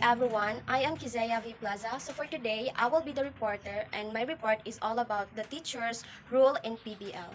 everyone, I am Kizaya V. Plaza. So for today, I will be the reporter and my report is all about the teacher's role in PBL.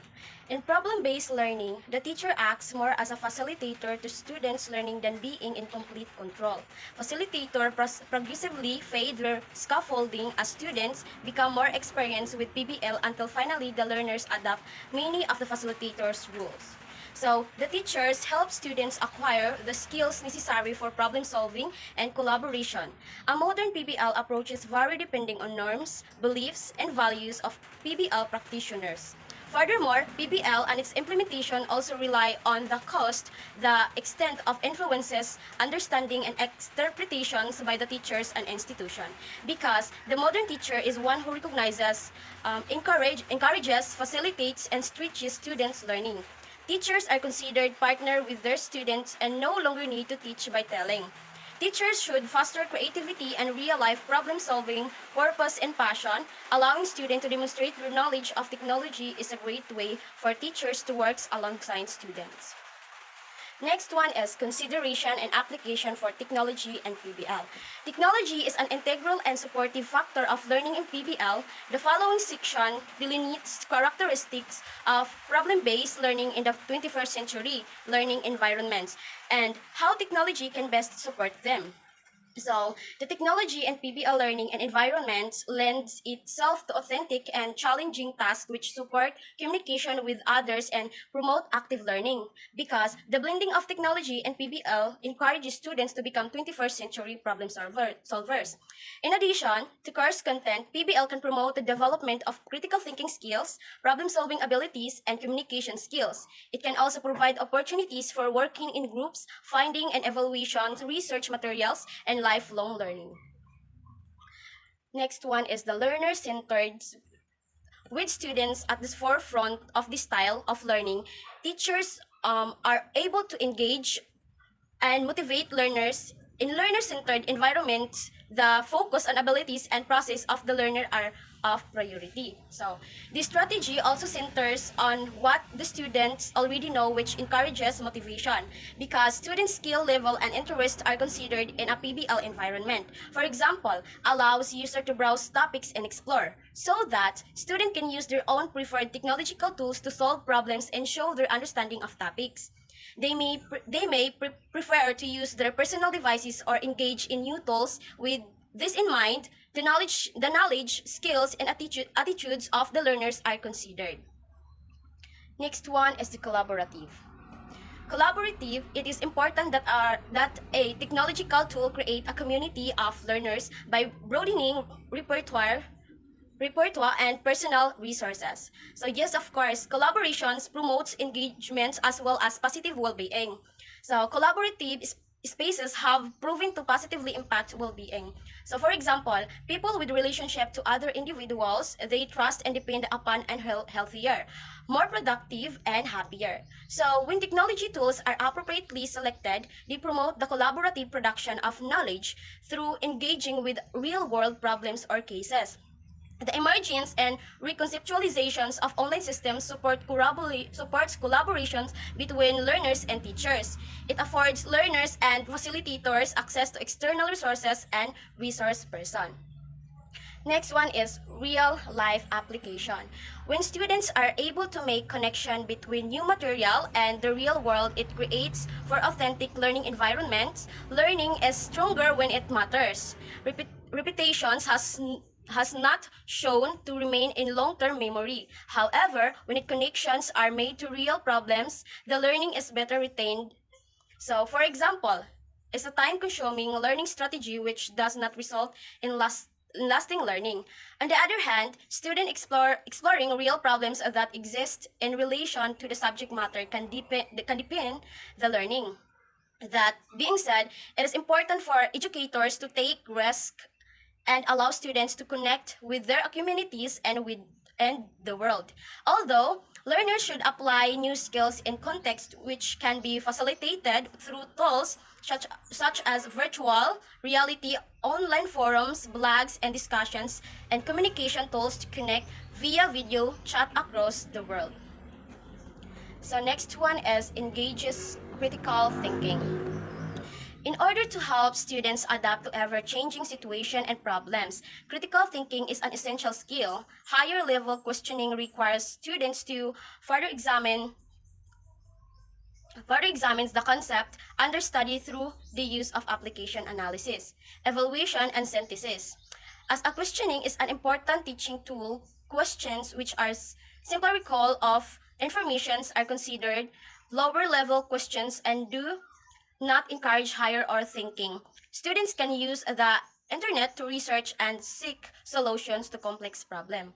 In problem-based learning, the teacher acts more as a facilitator to students' learning than being in complete control. Facilitator progressively fade their scaffolding as students become more experienced with PBL until finally the learners adopt many of the facilitator's rules. So, the teachers help students acquire the skills necessary for problem solving and collaboration. A modern PBL approaches vary depending on norms, beliefs, and values of PBL practitioners. Furthermore, PBL and its implementation also rely on the cost, the extent of influences, understanding, and interpretations by the teachers and institution. Because the modern teacher is one who recognizes, encourages, facilitates, and stretches students' learning. Teachers are considered partner with their students and no longer need to teach by telling. Teachers should foster creativity and real-life problem-solving, purpose, and passion. Allowing students to demonstrate their knowledge of technology is a great way for teachers to work alongside students. Next one is consideration and application for technology and PBL. Technology is an integral and supportive factor of learning in PBL. The following section delineates characteristics of problem-based learning in the 21st century learning environments and how technology can best support them. So, the technology and PBL learning and environments lends itself to authentic and challenging tasks which support communication with others and promote active learning because the blending of technology and PBL encourages students to become 21st century problem solvers. In addition to course content, PBL can promote the development of critical thinking skills, problem-solving abilities, and communication skills. It can also provide opportunities for working in groups, finding and evaluation, research materials, and lifelong learning. Next one is the learner-centered. With students at the forefront of this style of learning, teachers are able to engage and motivate learners in learner-centered environments. The focus on abilities and process of the learner are of priority. So, this strategy also centers on what the students already know, which encourages motivation because student skill level and interest are considered in a PBL environment. For example, allows user to browse topics and explore so that student can use their own preferred technological tools to solve problems and show their understanding of topics. They may prefer to use their personal devices or engage in new tools. With this in mind, the knowledge, skills, and attitudes of the learners are considered. Next one is the collaborative. Collaborative, it is important that a technological tool create a community of learners by broadening repertoire and personal resources. So yes, of course, collaborations promotes engagement as well as positive well-being. So collaborative spaces have proven to positively impact well-being. So for example, people with relationship to other individuals, they trust and depend upon and healthier, more productive, and happier. So when technology tools are appropriately selected, they promote the collaborative production of knowledge through engaging with real-world problems or cases. The emergence and reconceptualizations of online systems supports collaborations between learners and teachers. It affords learners and facilitators access to external resources and resource person. Next one is real-life application. When students are able to make connection between new material and the real world, it creates for authentic learning environments. Learning is stronger when it matters. Repetitions has not shown to remain in long-term memory. However, when connections are made to real problems, the learning is better retained. So, for example, it's a time-consuming learning strategy which does not result in lasting learning. On the other hand, students exploring real problems that exist in relation to the subject matter can deepen the learning. That being said, it is important for educators to take risks and allow students to connect with their communities and the world. Although, learners should apply new skills in context which can be facilitated through tools such as virtual reality, online forums, blogs, and discussions, and communication tools to connect via video chat across the world. So next one is engages critical thinking. In order to help students adapt to ever-changing situations and problems, critical thinking is an essential skill. Higher-level questioning requires students to further examines the concept under study through the use of application analysis, evaluation, and synthesis. As a questioning is an important teaching tool, questions which are simple recall of informations are considered lower level questions and do not encourage higher or thinking. Students can use the internet to research and seek solutions to complex problems.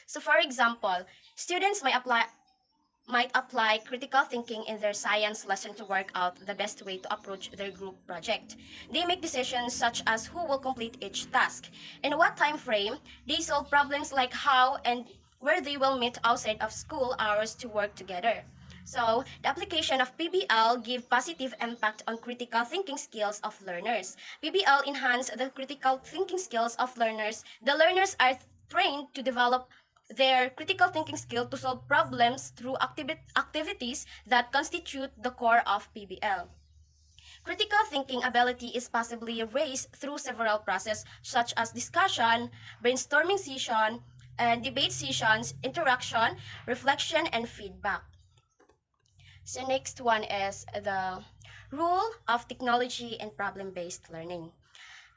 So for example, students might apply critical thinking in their science lesson to work out the best way to approach their group project. They make decisions such as who will complete each task, in what time frame. They solve problems like how and where they will meet outside of school hours to work together. So, the application of PBL give positive impact on critical thinking skills of learners. PBL enhance the critical thinking skills of learners. The learners are trained to develop their critical thinking skill to solve problems through activities that constitute the core of PBL. Critical thinking ability is possibly raised through several processes such as discussion, brainstorming session, and debate sessions, interaction, reflection, and feedback. So next one is the role of technology and problem-based learning.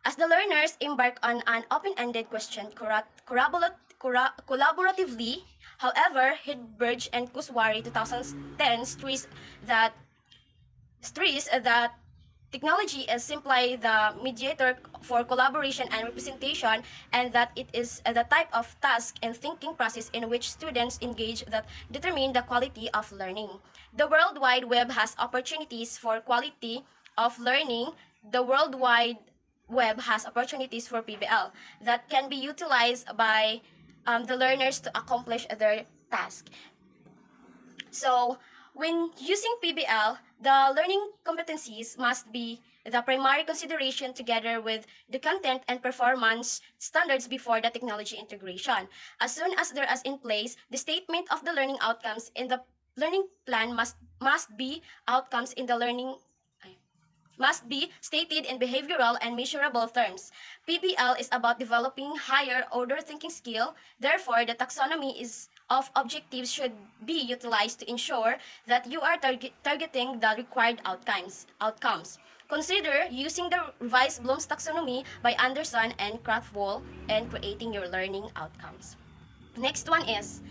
As the learners embark on an open-ended question collaboratively, however, Hedberg and Kuswari 2010 stress that technology is simply the mediator for collaboration and representation, and that it is the type of task and thinking process in which students engage that determine the quality of learning. The World Wide Web has opportunities for quality of learning. The World Wide Web has opportunities for PBL that can be utilized by the learners to accomplish their task. So, when using PBL, the learning competencies must be the primary consideration together with the content and performance standards before the technology integration. As soon as there is in place, the statement of the learning outcomes in the learning plan must be outcomes in the learning must be stated in behavioral and measurable terms. PBL is about developing higher order thinking skill. Therefore, the taxonomy of objectives should be utilized to ensure that you are targeting the required outcomes. Consider using the revised Bloom's taxonomy by Anderson and Krathwohl and creating your learning outcomes. Next one is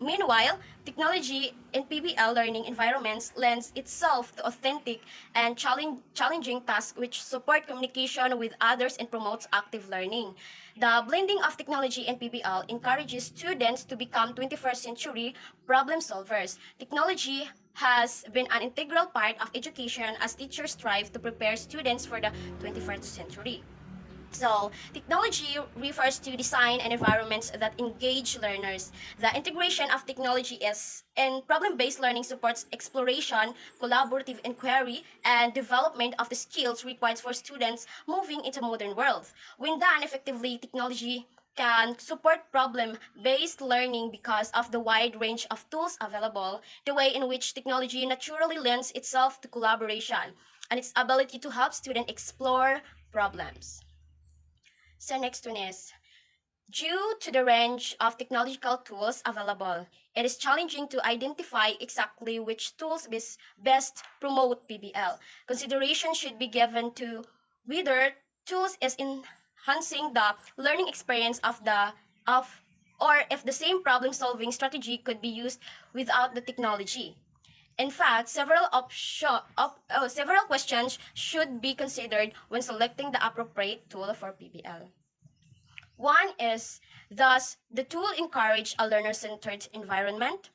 meanwhile, technology in PBL learning environments lends itself to authentic and challenging tasks which support communication with others and promotes active learning. The blending of technology and PBL encourages students to become 21st century problem solvers. Technology has been an integral part of education as teachers strive to prepare students for the 21st century. So, technology refers to design and environments that engage learners. The integration of technology is in problem-based learning supports exploration, collaborative inquiry, and development of the skills required for students moving into modern world. When done effectively, technology can support problem-based learning because of the wide range of tools available, the way in which technology naturally lends itself to collaboration, and its ability to help students explore problems. So next one is, due to the range of technological tools available, it is challenging to identify exactly which tools best promote PBL. Consideration should be given to whether tools is enhancing the learning experience or if the same problem-solving strategy could be used without the technology. In fact, several questions should be considered when selecting the appropriate tool for PBL. One is, does the tool encourage a learner-centered environment?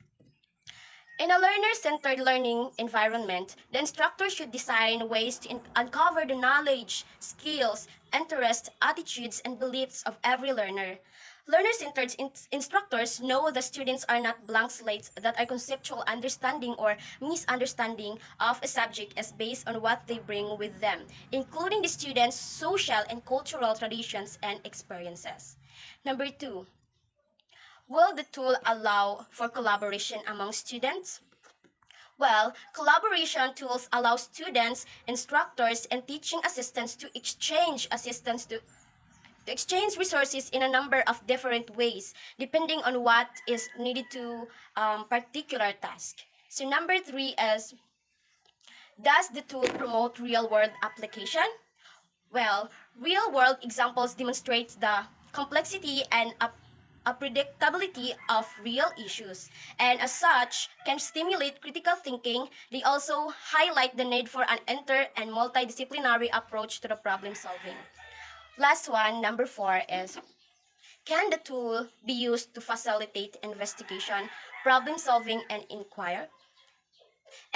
In a learner-centered learning environment, the instructor should design ways to uncover the knowledge, skills, interests, attitudes, and beliefs of every learner. Learner-centered instructors know the students are not blank slates that are conceptual understanding or misunderstanding of a subject is based on what they bring with them, including the students' social and cultural traditions and experiences. Number 2, will the tool allow for collaboration among students? Well, collaboration tools allow students, instructors, and teaching assistants to exchange resources in a number of different ways, depending on what is needed to particular task. So number three is, does the tool promote real-world application? Well, real-world examples demonstrate the complexity and unpredictability of real issues, and as such, can stimulate critical thinking. They also highlight the need for an inter and multidisciplinary approach to the problem solving. Last one, number four is, can the tool be used to facilitate investigation, problem solving, and inquiry?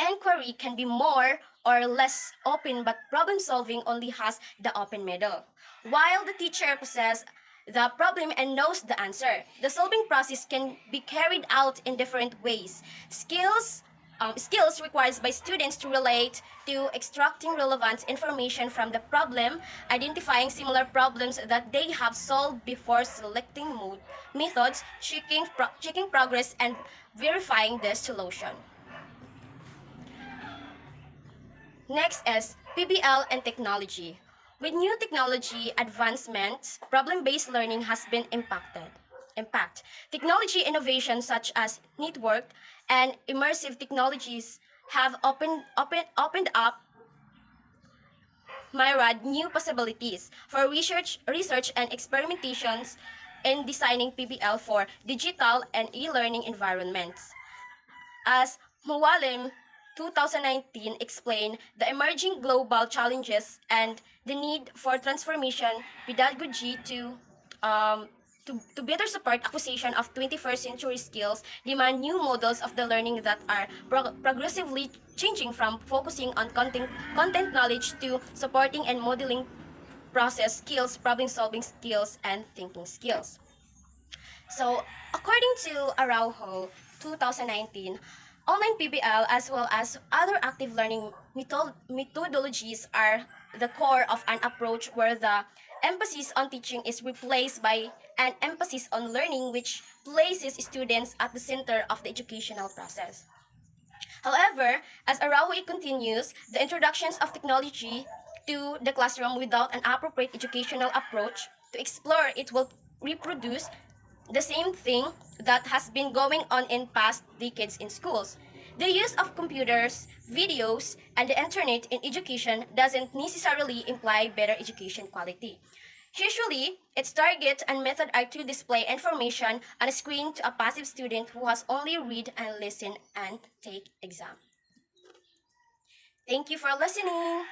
Inquiry can be more or less open, but problem solving only has the open middle. While the teacher possesses the problem and knows the answer, the solving process can be carried out in different ways. Skills required by students to relate to extracting relevant information from the problem, identifying similar problems that they have solved before selecting methods, checking progress, and verifying the solution. Next is PBL and technology. With new technology advancements, problem-based learning has been impact. Technology innovations such as network and immersive technologies have opened up myriad new possibilities for research and experimentations in designing PBL for digital and e-learning environments. As Mualim 2019 explained, the emerging global challenges and the need for transformation pedagogy to better support acquisition of 21st century skills demand new models of the learning that are progressively changing from focusing on content knowledge to supporting and modeling process skills, problem solving skills, and thinking skills. So, according to Araujo 2019, online PBL as well as other active learning methodologies are the core of an approach where the emphasis on teaching is replaced by an emphasis on learning, which places students at the center of the educational process. However, as Araujo continues, the introductions of technology to the classroom without an appropriate educational approach to explore it will reproduce the same thing that has been going on in past decades in schools. The use of computers, videos, and the internet in education doesn't necessarily imply better education quality. Usually, its target and method are to display information on a screen to a passive student who has only read and listen and take exam. Thank you for listening.